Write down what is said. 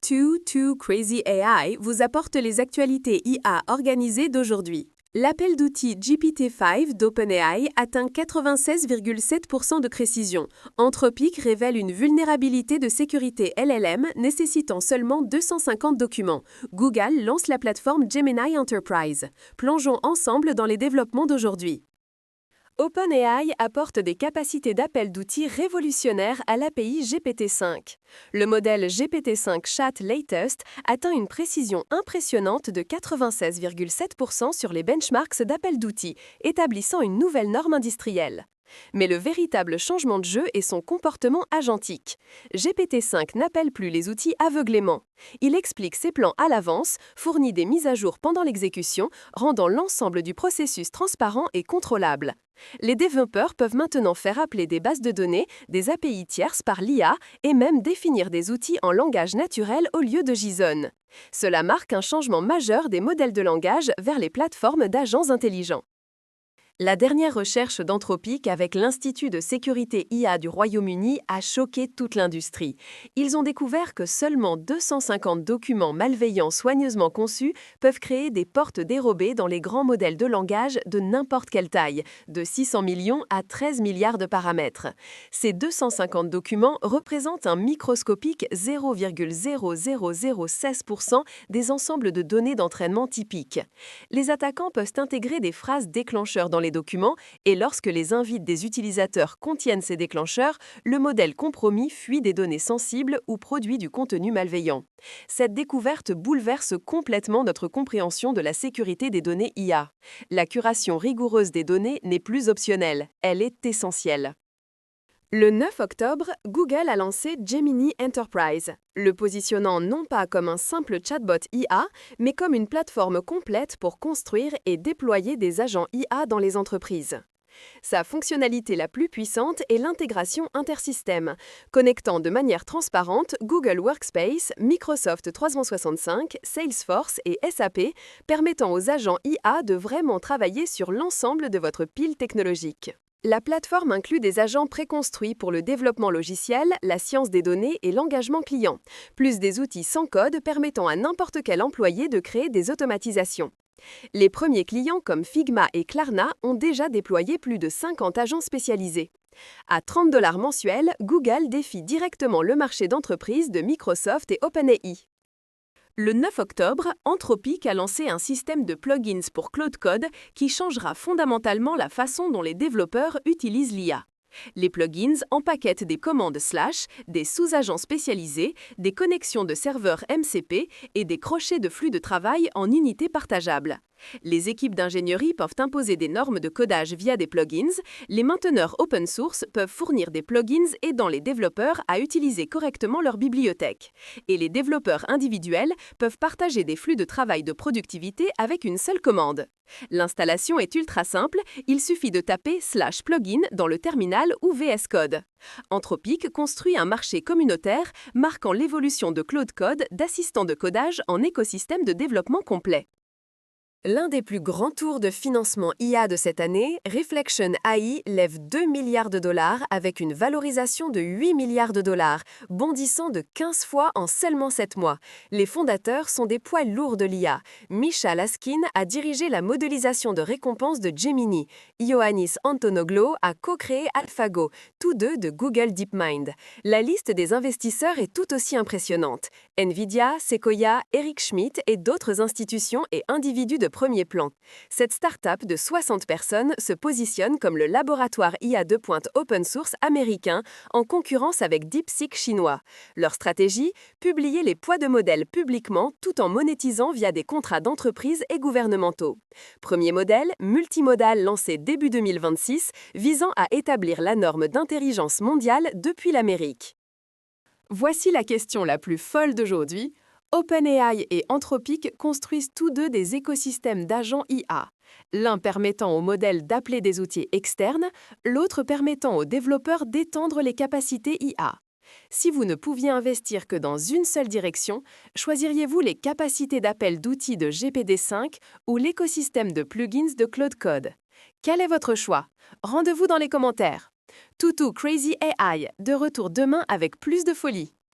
Too Crazy AI vous apporte les actualités IA organisées d'aujourd'hui. L'appel d'outils GPT-5 d'OpenAI atteint 96,7% de précision. Anthropic révèle une vulnérabilité de sécurité LLM nécessitant seulement 250 documents. Google lance la plateforme Gemini Enterprise. Plongeons ensemble dans les développements d'aujourd'hui. OpenAI apporte des capacités d'appel d'outils révolutionnaires à l'API GPT-5. Le modèle GPT-5 Chat Latest atteint une précision impressionnante de 96,7% sur les benchmarks d'appel d'outils, établissant une nouvelle norme industrielle. Mais le véritable changement de jeu est son comportement agentique. GPT-5 n'appelle plus les outils aveuglément. Il explique ses plans à l'avance, fournit des mises à jour pendant l'exécution, rendant l'ensemble du processus transparent et contrôlable. Les développeurs peuvent maintenant faire appeler des bases de données, des API tierces par l'IA et même définir des outils en langage naturel au lieu de JSON. Cela marque un changement majeur des modèles de langage vers les plateformes d'agents intelligents. La dernière recherche d'Anthropic avec l'Institut de sécurité IA du Royaume-Uni a choqué toute l'industrie. Ils ont découvert que seulement 250 documents malveillants soigneusement conçus peuvent créer des portes dérobées dans les grands modèles de langage de n'importe quelle taille, de 600 millions à 13 milliards de paramètres. Ces 250 documents représentent un microscopique 0,0016% des ensembles de données d'entraînement typiques. Les attaquants peuvent intégrer des phrases déclencheurs dans les documents et lorsque les invites des utilisateurs contiennent ces déclencheurs, le modèle compromis fuit des données sensibles ou produit du contenu malveillant. Cette découverte bouleverse complètement notre compréhension de la sécurité des données IA. La curation rigoureuse des données n'est plus optionnelle, elle est essentielle. Le 9 octobre, Google a lancé Gemini Enterprise, le positionnant non pas comme un simple chatbot IA, mais comme une plateforme complète pour construire et déployer des agents IA dans les entreprises. Sa fonctionnalité la plus puissante est l'intégration intersystème, connectant de manière transparente Google Workspace, Microsoft 365, Salesforce et SAP, permettant aux agents IA de vraiment travailler sur l'ensemble de votre pile technologique. La plateforme inclut des agents préconstruits pour le développement logiciel, la science des données et l'engagement client, plus des outils sans code permettant à n'importe quel employé de créer des automatisations. Les premiers clients comme Figma et Klarna ont déjà déployé plus de 50 agents spécialisés. À 30$ mensuels, Google défie directement le marché d'entreprise de Microsoft et OpenAI. Le 9 octobre, Anthropic a lancé un système de plugins pour Claude Code qui changera fondamentalement la façon dont les développeurs utilisent l'IA. Les plugins empaquettent des commandes /, des sous-agents spécialisés, des connexions de serveurs MCP et des crochets de flux de travail en unités partageables. Les équipes d'ingénierie peuvent imposer des normes de codage via des plugins, les mainteneurs open source peuvent fournir des plugins aidant les développeurs à utiliser correctement leur bibliothèque, et les développeurs individuels peuvent partager des flux de travail de productivité avec une seule commande. L'installation est ultra simple, il suffit de taper /plugin dans le terminal ou VS Code. Anthropic construit un marché communautaire marquant l'évolution de Claude Code d'assistant de codage en écosystème de développement complet. L'un des plus grands tours de financement IA de cette année, Reflection AI lève 2 milliards de dollars avec une valorisation de 8 milliards de dollars, bondissant de 15 fois en seulement 7 mois. Les fondateurs sont des poids lourds de l'IA. Misha Laskin a dirigé la modélisation de récompenses de Gemini. Ioannis Antonoglou a co-créé AlphaGo, tous deux de Google DeepMind. La liste des investisseurs est tout aussi impressionnante. Nvidia, Sequoia, Eric Schmidt et d'autres institutions et individus de premier plan. Cette start-up de 60 personnes se positionne comme le laboratoire IA de pointe open source américain en concurrence avec DeepSeek chinois. Leur stratégie, publier les poids de modèles publiquement tout en monétisant via des contrats d'entreprise et gouvernementaux. Premier modèle, multimodal lancé début 2026, visant à établir la norme d'intelligence mondiale depuis l'Amérique. Voici la question la plus folle d'aujourd'hui. OpenAI et Anthropic construisent tous deux des écosystèmes d'agents IA, l'un permettant aux modèles d'appeler des outils externes, l'autre permettant aux développeurs d'étendre les capacités IA. Si vous ne pouviez investir que dans une seule direction, choisiriez-vous les capacités d'appel d'outils de GPT-5 ou l'écosystème de plugins de Claude Code? Quel est votre choix? Rendez-vous dans les commentaires. Too Crazy AI, de retour demain avec plus de folie.